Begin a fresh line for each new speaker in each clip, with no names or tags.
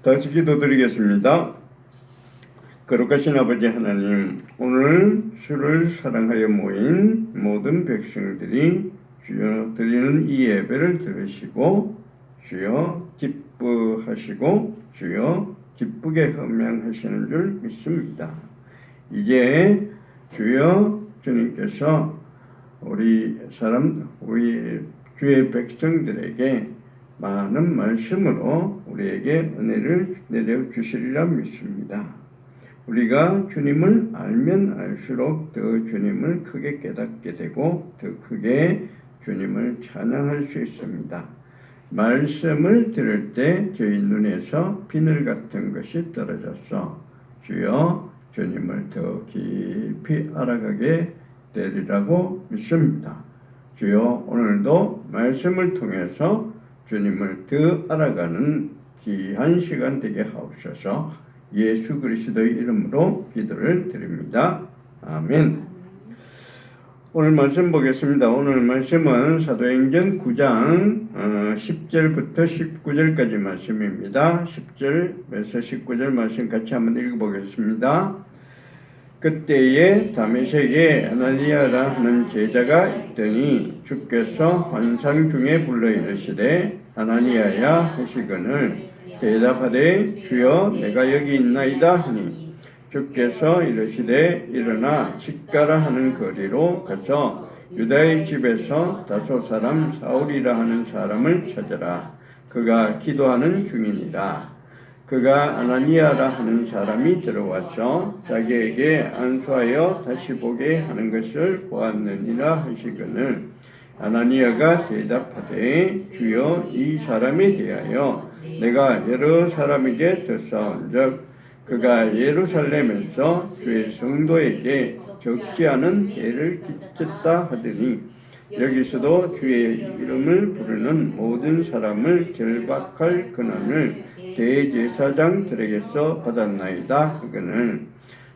다시 기도드리겠습니다. 거룩하신 아버지 하나님, 오늘 주를 사랑하여 모인 모든 백성들이 주여 드리는 이 예배를 들으시고 주여 기뻐하시고 주여 기쁘게 헌명하시는 줄 믿습니다. 이제 주여 주님께서 우리 주의 백성들에게 많은 말씀으로 우리에게 은혜를 내려 주시리라 믿습니다. 우리가 주님을 알면 알수록 더 주님을 크게 깨닫게 되고 더 크게 주님을 찬양할 수 있습니다. 말씀을 들을 때 저희 눈에서 비늘 같은 것이 떨어져서 주여 주님을 더 깊이 알아가게 되리라고 믿습니다. 주여 오늘도 말씀을 통해서 주님을 더 알아가는 귀한 시간 되게 하옵소서. 예수 그리스도의 이름으로 기도를 드립니다. 아멘. 오늘 말씀 보겠습니다. 오늘 말씀은 사도행전 9장 10절부터 19절까지 말씀입니다. 10절에서 19절 말씀 같이 한번 읽어보겠습니다. 그때에 다메섹에 아나니아라 하는 제자가 있더니 주께서 환상 중에 불러 이르시되 아나니아야 하시거늘 대답하되 주여 내가 여기 있나이다 하니 주께서 이르시되 일어나 직가라 하는 거리로 가서 유다의 집에서 다소 사람 사울이라 하는 사람을 찾으라. 그가 기도하는 중이니라. 그가 아나니아라 하는 사람이 들어와서 자기에게 안수하여 다시 보게 하는 것을 보았느니라 하시거늘 아나니아가 대답하되 주여 이 사람에 대하여 내가 여러 사람에게 듣사온즉 그가 예루살렘에서 주의 성도에게 적지 않은 해를 끼쳤다 하더니 여기서도 주의 이름을 부르는 모든 사람을 결박할 권한을 대제사장들에게서 받았나이다 하거늘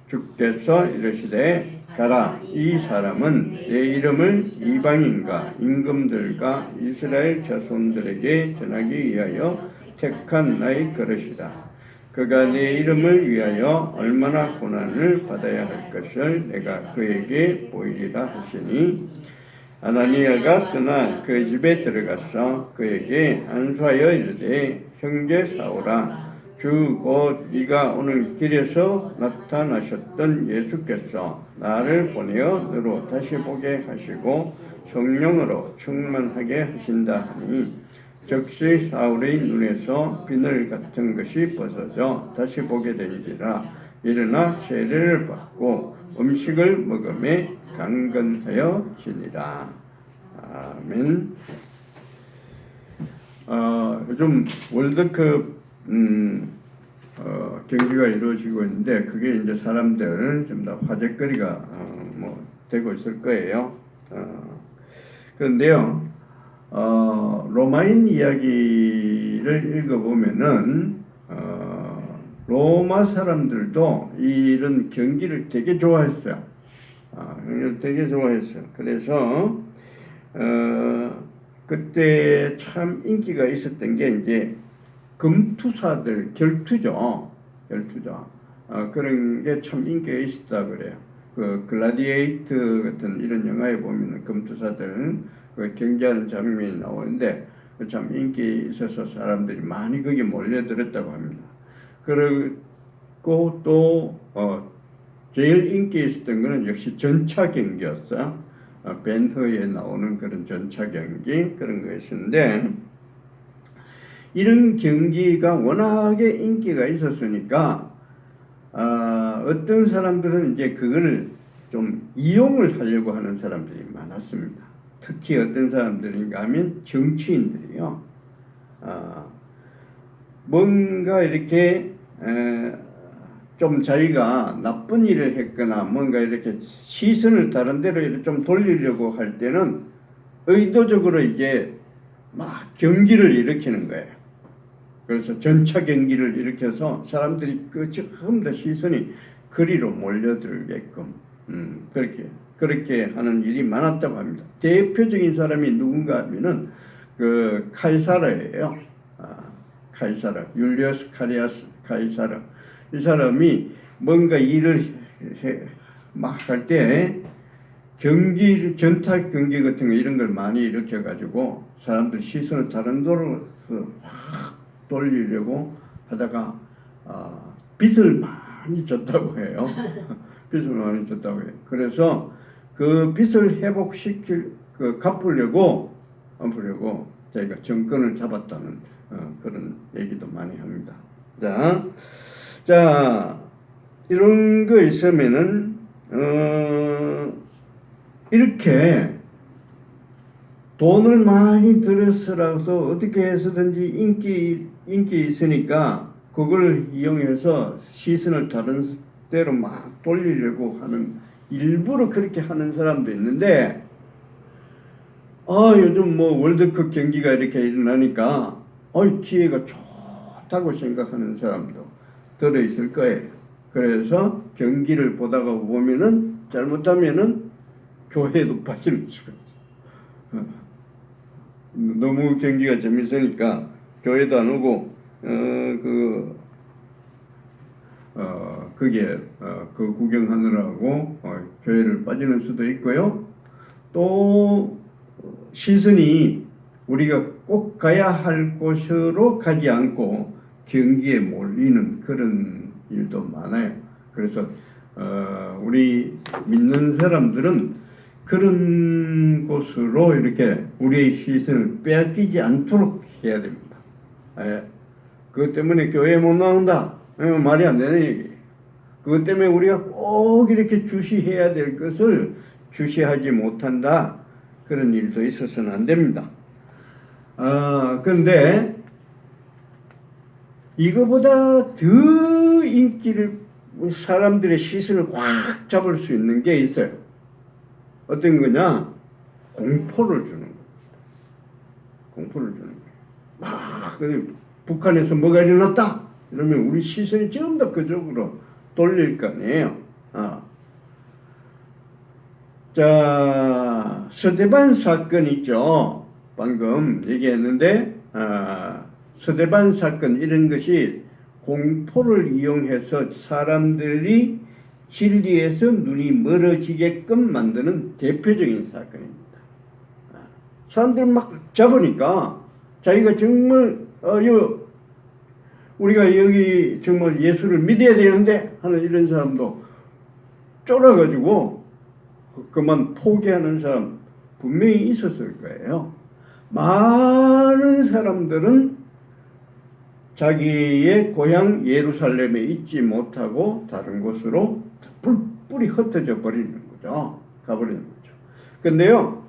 주께서 이르시되 가라. 이 사람은 내 이름을 이방인과 임금들과 이스라엘 자손들에게 전하기 위하여 택한 나의 그릇이다. 그가 내 이름을 위하여 얼마나 고난을 받아야 할 것을 내가 그에게 보이리라 하시니 아나니아가 떠나 그 집에 들어가서 그에게 안수하여 이르되 형제 사울아 주 곧 네가 오늘 길에서 나타나셨던 예수께서 나를 보내어 너로 다시 보게 하시고 성령으로 충만하게 하신다 하니 즉시 사울의 눈에서 비늘 같은 것이 벗어져 다시 보게 된지라 일어나 세례를 받고 음식을 먹음에 강건하여 지니라. 아멘. 요즘 월드컵 경기가 이루어지고 있는데 그게 이제 사람들 좀 다 화제거리가 되고 있을 거예요. 그런데요, 로마인 이야기를 읽어보면은 로마 사람들도 이런 경기를 되게 좋아했어요. 되게 좋아했어요. 그래서 그때 참 인기가 있었던 게 이제 금투사들 결투죠. 그런 게 참 인기가 있었다 그래요. 그 글라디에이터 같은 이런 영화에 보면 금투사들 그 경기하는 장면이 나오는데 참 인기 있어서 사람들이 많이 거기 몰려들었다고 합니다. 그리고 또 제일 인기 있었던 거는 역시 전차 경기였어요. 벤허에 나오는 그런 전차 경기 그런 거였는데 이런 경기가 워낙에 인기가 있었으니까 어떤 사람들은 이제 그거를 좀 이용을 하려고 하는 사람들이 많았습니다. 특히 어떤 사람들인가 하면 정치인들이요. 뭔가 이렇게 좀 자기가 나쁜 일을 했거나 뭔가 이렇게 시선을 다른 데로 이렇게 좀 돌리려고 할 때는 의도적으로 이제 막 경기를 일으키는 거예요. 그래서 전차 경기를 일으켜서 사람들이 그 전부 다 시선이 그리로 몰려들게끔 그렇게 하는 일이 많았다고 합니다. 대표적인 사람이 누군가 하면은 그 카이사르예요. 카이사라, 율리어스 카이사라. 이 사람이 뭔가 일을 막 할 때 전탈 경기 같은 거 이런 걸 많이 일으켜 가지고 사람들 시선을 다른 데로 확 돌리려고 하다가 빚을 많이 졌다고 해요. 빚을 많이 졌다고 해요. 그래서 그 빚을 갚으려고 자기가 정권을 잡았다는 그런 얘기도 많이 합니다. 자, 이런 거 있으면은 이렇게 돈을 많이 들여서라도 어떻게 해서든지 인기 있으니까 그걸 이용해서 시선을 다른 데로 막 돌리려고 하는, 일부러 그렇게 하는 사람도 있는데, 요즘 뭐 월드컵 경기가 이렇게 일어나니까 기회가 좋다고 생각하는 사람도 들어있을 거예요. 그래서 경기를 보다가 보면은 잘못하면은 교회도 빠지는 수가 있어. 너무 경기가 재밌으니까 교회도 안 오고 그게 그 구경하느라고 교회를 빠지는 수도 있고요. 또 시선이 우리가 꼭 가야 할 곳으로 가지 않고 경기에 몰리는 그런 일도 많아요. 그래서 우리 믿는 사람들은 그런 곳으로 이렇게 우리의 시선을 빼앗기지 않도록 해야 됩니다. 그것 때문에 교회에 못 나온다. 말이 안 되는 얘기. 그것 때문에 우리가 꼭 이렇게 주시해야 될 것을 주시하지 못한다. 그런 일도 있어서는 안 됩니다. 그런데 이거보다 더 인기를, 사람들의 시선을 확 잡을 수 있는 게 있어요. 어떤 거냐? 공포를 주는 거예요. 공포를 주는 거예요. 북한에서 뭐가 일어났다 이러면 우리 시선이 전부 다 그쪽으로 돌릴 거 아니에요. 자, 서대반 사건 있죠. 방금 얘기했는데 서대반 사건, 이런 것이 공포를 이용해서 사람들이 진리에서 눈이 멀어지게끔 만드는 대표적인 사건입니다. 사람들 막 잡으니까 자기가 정말 우리가 여기 정말 예수를 믿어야 되는데 하는 이런 사람도 쫄아가지고 그만 포기하는 사람 분명히 있었을 거예요. 많은 사람들은 자기의 고향 예루살렘에 있지 못하고 다른 곳으로 뿔뿔이 흩어져 버리는 거죠. 가버리는 거죠. 근데요,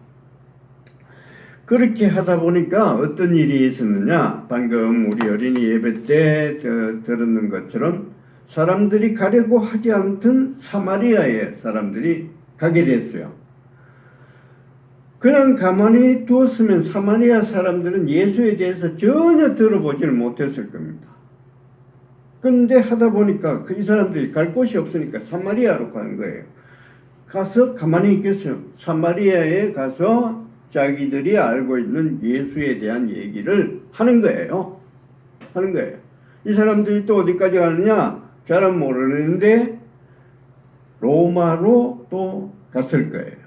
그렇게 하다 보니까 어떤 일이 있었느냐, 방금 우리 어린이 예배 때 들었는 것처럼 사람들이 가려고 하지 않던 사마리아에 사람들이 가게 됐어요. 그냥 가만히 두었으면 사마리아 사람들은 예수에 대해서 전혀 들어보지를 못했을 겁니다. 그런데 하다 보니까 이 사람들이 갈 곳이 없으니까 사마리아로 가는 거예요. 가서 가만히 있겠어요. 사마리아에 가서 자기들이 알고 있는 예수에 대한 얘기를 하는 거예요. 이 사람들이 또 어디까지 가느냐? 잘은 모르는데 로마로 또 갔을 거예요.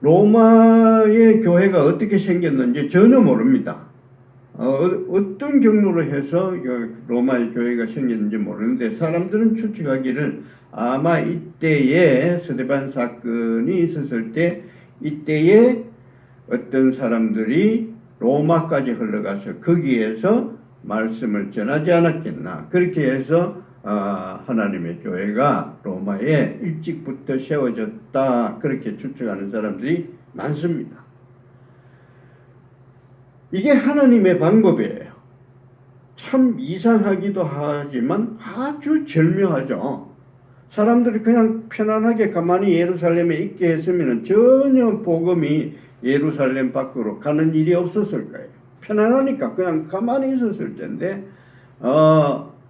로마의 교회가 어떻게 생겼는지 전혀 모릅니다. 어떤 경로로 해서 로마의 교회가 생겼는지 모르는데 사람들은 추측하기를 아마 이때에 스데반 사건이 있었을 때 이때에 어떤 사람들이 로마까지 흘러가서 거기에서 말씀을 전하지 않았겠나. 그렇게 해서 하나님의 교회가 로마에 일찍부터 세워졌다. 그렇게 추측하는 사람들이 많습니다. 이게 하나님의 방법이에요. 참 이상하기도 하지만 아주 절묘하죠. 사람들이 그냥 편안하게 가만히 예루살렘에 있게 했으면 전혀 복음이 예루살렘 밖으로 가는 일이 없었을 거예요. 편안하니까 그냥 가만히 있었을 텐데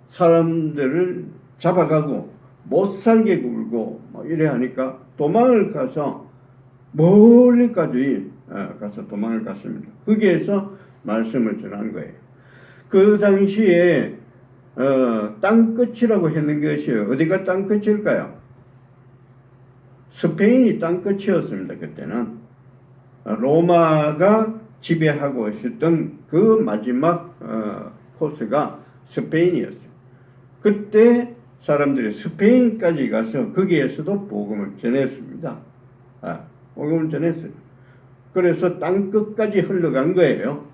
사람들을 잡아가고 못 살게 굴고 이래 하니까 도망을 가서 멀리까지 가서 도망을 갔습니다. 거기에서 말씀을 전한 거예요. 그 당시에 땅끝이라고 했는 것이 어디가 땅끝일까요? 스페인이 땅끝이었습니다. 그때는 로마가 지배하고 있었던 그 마지막 코스가 스페인이었어요. 그때 사람들이 스페인까지 가서 거기에서도 복음을 전했습니다. 복음을 전했어요. 그래서 땅끝까지 흘러간 거예요.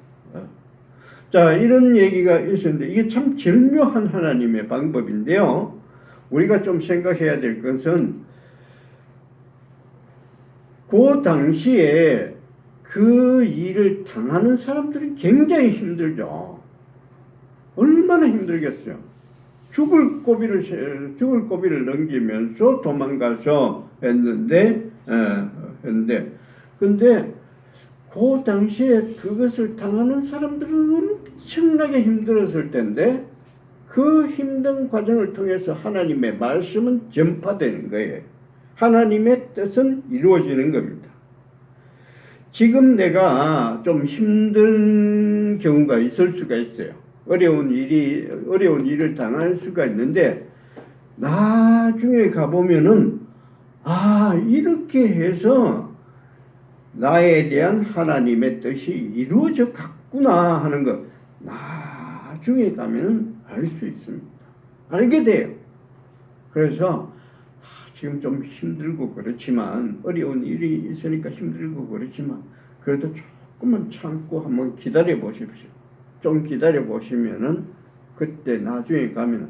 자, 이런 얘기가 있었는데 이게 참 절묘한 하나님의 방법인데요. 우리가 좀 생각해야 될 것은 그 당시에 그 일을 당하는 사람들은 굉장히 힘들죠. 얼마나 힘들겠어요. 죽을 고비를 넘기면서 도망가서 했는데 근데 그 당시에 그것을 당하는 사람들은 엄청나게 힘들었을 텐데 그 힘든 과정을 통해서 하나님의 말씀은 전파되는 거예요. 하나님의 뜻은 이루어지는 겁니다. 지금 내가 좀 힘든 경우가 있을 수가 있어요. 어려운 일을 당할 수가 있는데 나중에 가보면은 이렇게 해서 나에 대한 하나님의 뜻이 이루어져 갔구나 하는 것 나중에 가면은 알 수 있습니다. 알게 돼요. 그래서 지금 좀 힘들고 그렇지만 어려운 일이 있으니까 힘들고 그렇지만 그래도 조금만 참고 한번 기다려 보십시오. 좀 기다려 보시면은 그때 나중에 가면은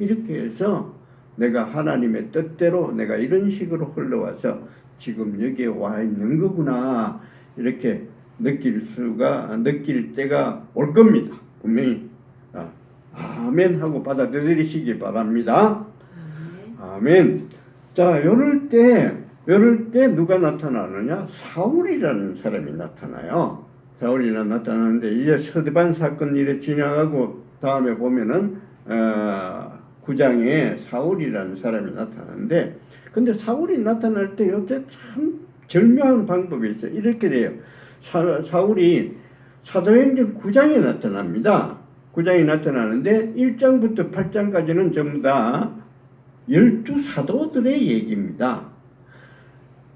이렇게 해서 내가 하나님의 뜻대로 내가 이런 식으로 흘러와서 지금 여기에 와 있는 거구나 이렇게 느낄 때가 올 겁니다. 분명히. 아멘 하고 받아들이시기 바랍니다. 아멘. 자, 이럴 때 누가 나타나느냐? 사울이라는 사람이 나타나요. 사울이 나타나는데 이제 서드반 사건 일에 지나가고 다음에 보면은 9장에 사울이라는 사람이 나타나는데 근데 사울이 나타날 때 요새 참 절묘한 방법이 있어요. 이렇게 돼요. 사울이 사도행전 9장에 나타납니다. 9장에 나타나는데 1장부터 8장까지는 전부 다 12사도들의 얘기입니다.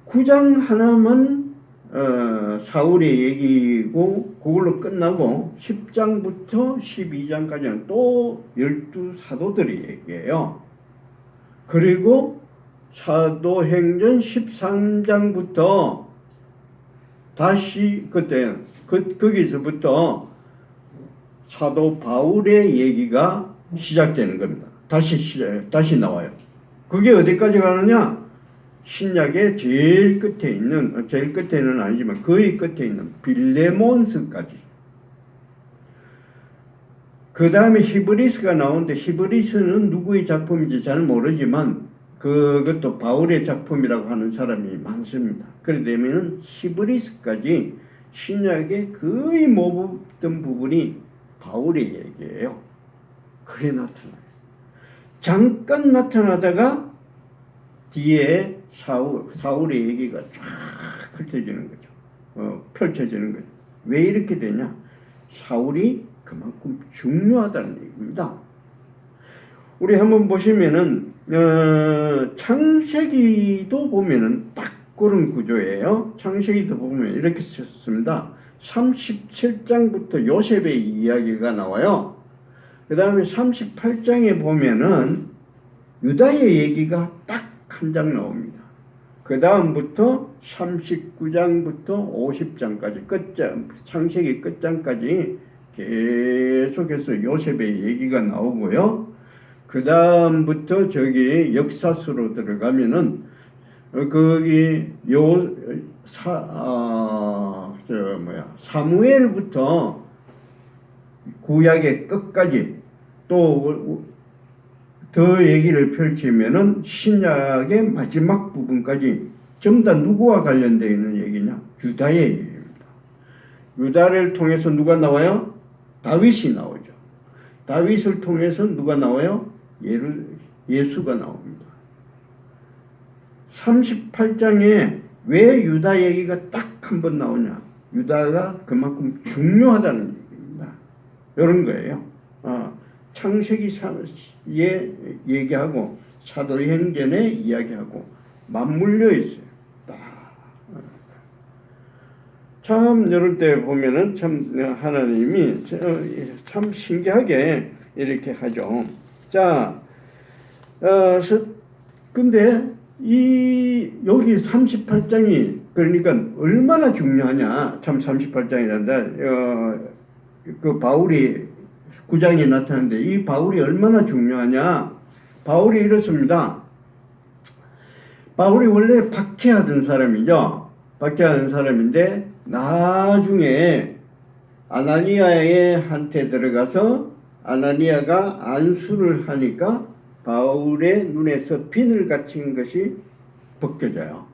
9장 하나만 사울의 얘기고 그걸로 끝나고 10장부터 12장까지는 또 12사도들의 얘기예요. 그리고 사도행전 13장부터 다시 거기서부터 사도 바울의 얘기가 시작되는 겁니다. 다시 나와요. 그게 어디까지 가느냐? 신약의 제일 끝에는 아니지만 거의 끝에 있는 빌레몬스까지. 그 다음에 히브리스가 나오는데 히브리스는 누구의 작품인지 잘 모르지만 그것도 바울의 작품이라고 하는 사람이 많습니다. 그렇게 되면 히브리스까지 신약의 거의 모든 부분이 바울의 얘기예요. 그게 나타나요. 잠깐 나타나다가 뒤에 사울의 얘기가 쫙 펼쳐지는 거죠. 펼쳐지는 거죠. 왜 이렇게 되냐? 사울이 그만큼 중요하다는 얘기입니다. 우리 한번 보시면은 창세기도 보면은 딱 그런 구조예요. 창세기도 보면 이렇게 썼습니다. 37장부터 요셉의 이야기가 나와요. 그 다음에 38장에 보면은 유다의 얘기가 딱 한 장 나옵니다. 그 다음부터 39장부터 50장까지 창세기 끝장까지 계속해서 요셉의 얘기가 나오고요. 그 다음부터 역사서로 들어가면은 거기 사무엘부터 구약의 끝까지 또 더 얘기를 펼치면은 신약의 마지막 부분까지 전부 다 누구와 관련되어 있는 얘기냐? 유다의 얘기입니다. 유다를 통해서 누가 나와요? 다윗이 나오죠. 다윗을 통해서 누가 나와요? 예수가 나옵니다. 38장에 왜 유다 얘기가 딱 한 번 나오냐? 유다가 그만큼 중요하다는 얘기입니다. 이런 거예요. 창세기에 얘기하고 사도행전에 이야기하고 맞물려 있어요. 참 이럴 때 보면은 참 하나님이 참 신기하게 이렇게 하죠. 자, 근데 여기 38장이 그러니까 얼마나 중요하냐. 참 38장이란다. 그 바울이 9장에 나타나는데 이 바울이 얼마나 중요하냐. 바울이 이렇습니다. 바울이 원래 박해하던 사람이죠. 박해하던 사람인데 나중에 아나니아의 한테 들어가서 아나니아가 안수를 하니까 바울의 눈에서 비늘 갇힌 것이 벗겨져요.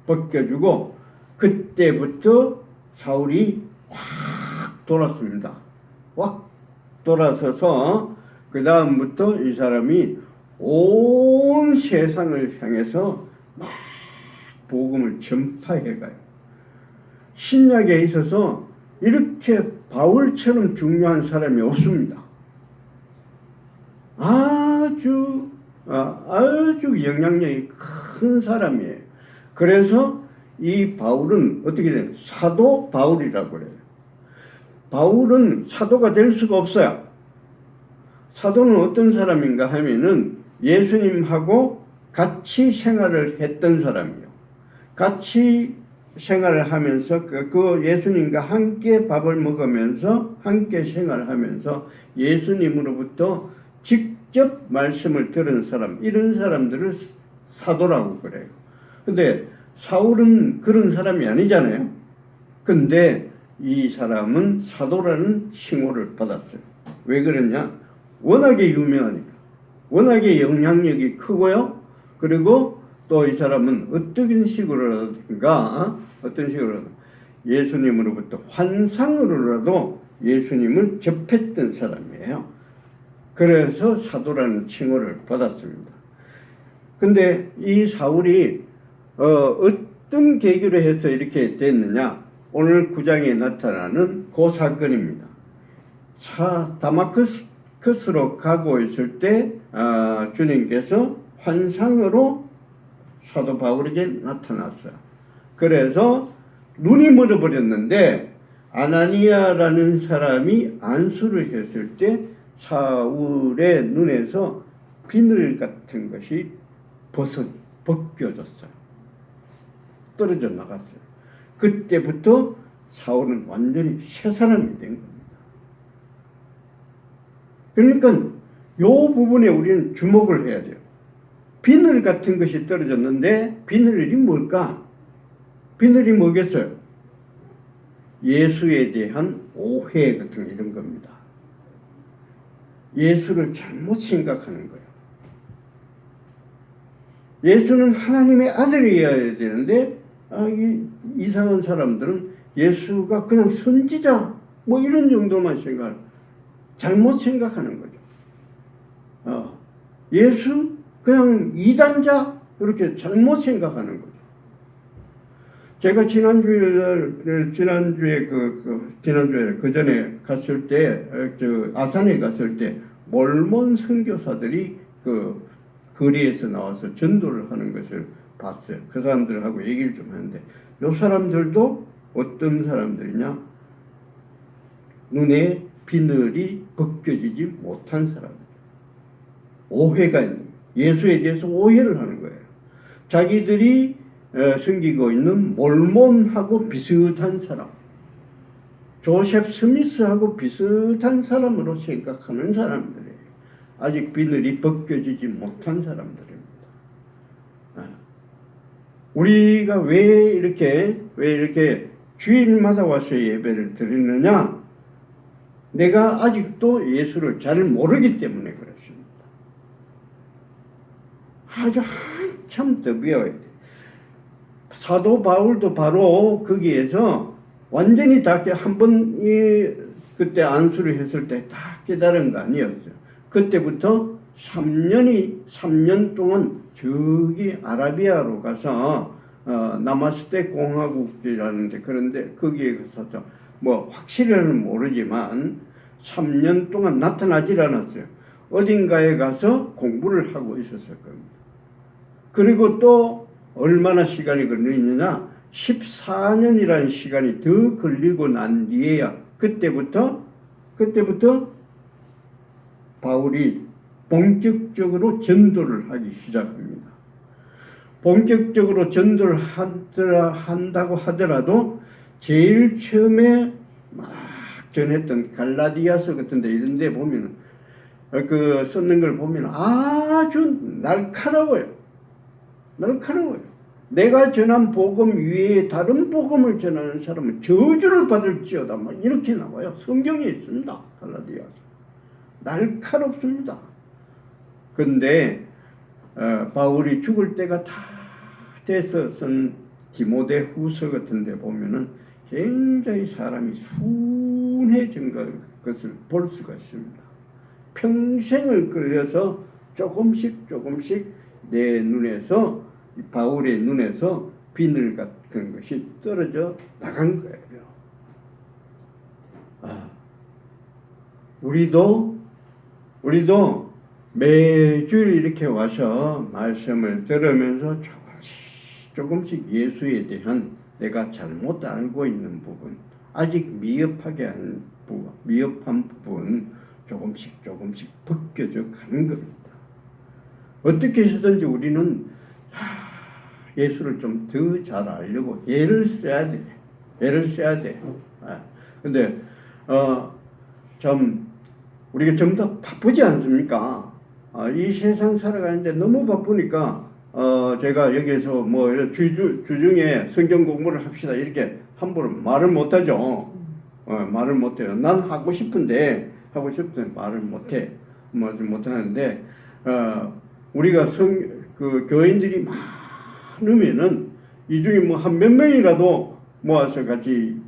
벗겨주고 그때부터 사울이 확 돌았습니다. 확 돌아서서 그 다음부터 이 사람이 온 세상을 향해서 막 복음을 전파해가요. 신약에 있어서 이렇게 바울처럼 중요한 사람이 없습니다. 아주 영향력이 큰 사람이에요. 그래서 이 바울은 어떻게 돼요? 사도 바울이라고 그래요. 바울은 사도가 될 수가 없어요. 사도는 어떤 사람인가 하면은 예수님하고 같이 생활을 했던 사람이에요. 같이 생활을 하면서 그 예수님과 함께 밥을 먹으면서 함께 생활하면서 예수님으로부터 직접 말씀을 들은 사람, 이런 사람들을 사도라고 그래요. 근데 사울은 그런 사람이 아니잖아요. 근데 이 사람은 사도라는 칭호를 받았어요. 왜 그러냐? 워낙에 유명하니까. 워낙에 영향력이 크고요. 그리고 또 이 사람은 어떤 식으로라든가 예수님으로부터 환상으로라도 예수님을 접했던 사람이에요. 그래서 사도라는 칭호를 받았습니다. 근데 이 사울이 어떤 계기로 해서 이렇게 됐느냐? 오늘 9장에 나타나는 그 사건입니다. 다마스커스로 가고 있을 때 주님께서 환상으로 사도 바울에게 나타났어요. 그래서 눈이 멀어버렸는데 아나니아라는 사람이 안수를 했을 때 사울의 눈에서 비늘 같은 것이 벗겨졌어요. 떨어져 나갔어요. 그때부터 사울은 완전히 새 사람이 된 겁니다. 그러니까 이 부분에 우리는 주목을 해야 돼요. 비늘 같은 것이 떨어졌는데 비늘이 뭘까? 비늘이 뭐겠어요? 예수에 대한 오해 같은 이런 겁니다. 예수를 잘못 생각하는 거예요. 예수는 하나님의 아들이어야 되는데 이상한 사람들은 예수가 그냥 선지자 뭐 이런 정도만 잘못 생각하는 거죠. 예수 그냥 이단자 그렇게 잘못 생각하는 거죠. 제가 지난주에 그 전에 갔을 때 아산에 갔을 때 몰몬 선교사들이 그 거리에서 나와서 전도를 하는 것을 봤어요. 그 사람들하고 얘기를 좀 하는데 이 사람들도 어떤 사람들이냐? 눈에 비늘이 벗겨지지 못한 사람들. 오해가 있는 거예요. 예수에 대해서 오해를 하는 거예요. 자기들이 섬기고 있는 몰몬하고 비슷한 사람, 조셉 스미스하고 비슷한 사람으로 생각하는 사람들이에요. 아직 비늘이 벗겨지지 못한 사람들입니다. 우리가 왜 이렇게 주일마다 와서 예배를 드리느냐? 내가 아직도 예수를 잘 모르기 때문에 그렇습니다. 아주 한참 더 배워야 돼. 사도 바울도 바로 거기에서 완전히 다 한번 그때 안수를 했을 때 다 깨달은 거 아니었어요. 그때부터 3년 동안 저기 아라비아로 가서 나마스테 공화국이라는데 그런데 거기에 가서 뭐 확실히는 모르지만 3년 동안 나타나질 않았어요. 어딘가에 가서 공부를 하고 있었을 겁니다. 그리고 또 얼마나 시간이 걸리느냐? 14년이라는 시간이 더 걸리고 난 뒤에야 그때부터 바울이 본격적으로 전도를 하기 시작합니다. 본격적으로 전도를 한다고 하더라도 제일 처음에 막 전했던 갈라디아서 같은 데 이런 데 보면 그 썼는 걸 보면 아주 날카로워요. 내가 전한 복음 위에 다른 복음을 전하는 사람은 저주를 받을지어다. 뭐 이렇게 나와요. 성경에 있습니다. 갈라디아서. 날카롭습니다. 근데 바울이 죽을 때가 다 돼서 쓴 디모데 후서 같은 데 보면은 굉장히 사람이 순해진 것을 볼 수가 있습니다. 평생을 끌려서 조금씩 내 눈에서, 바울의 눈에서 비늘 같은 것이 떨어져 나간 거예요. 우리도 매주일 이렇게 와서 말씀을 들으면서 조금씩 예수에 대한 내가 잘못 알고 있는 부분, 아직 미흡한 부분 조금씩 벗겨져 가는 겁니다. 어떻게 해서든지 우리는 예수를 좀 더 잘 알려고 애를 써야 돼. 근데 참 우리가 좀 더 바쁘지 않습니까? 이 세상 살아가는데 너무 바쁘니까 제가 여기서 뭐 주중에 성경 공부를 합시다 이렇게 함부로 말을 못하죠. 말을 못해요. 난 하고 싶은데 말을 못해. 못하는데 우리가 그 교인들이 많으면은 이 중에 뭐 한 몇 명이라도 모아서 같이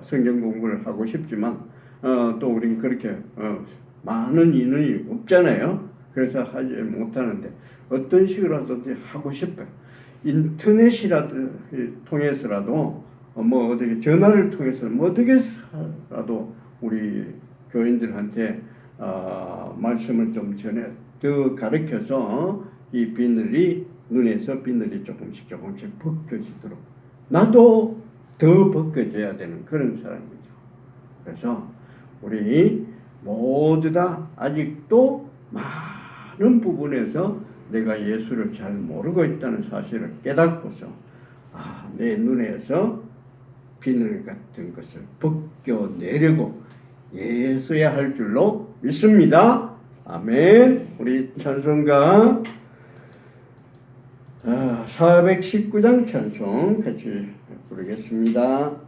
성경 공부를 하고 싶지만 또 우린 그렇게 많은 인원이 없잖아요. 그래서 하지 못하는데 어떤 식으로라도 하고 싶어요. 인터넷이라도 통해서라도 뭐 어떻게 전화를 통해서 뭐 어떻게라도 우리 교인들한테 말씀을 좀 전해 더 가르쳐서 이 눈에서 비늘이 조금씩 벗겨지도록 나도 더 벗겨져야 되는 그런 사람이죠. 그래서 우리 모두 다 아직도 많은 부분에서 내가 예수를 잘 모르고 있다는 사실을 깨닫고서 내 눈에서 비늘 같은 것을 벗겨내려고 예수야 할 줄로 믿습니다. 아멘. 우리 찬송가 419장 찬송 같이 부르겠습니다.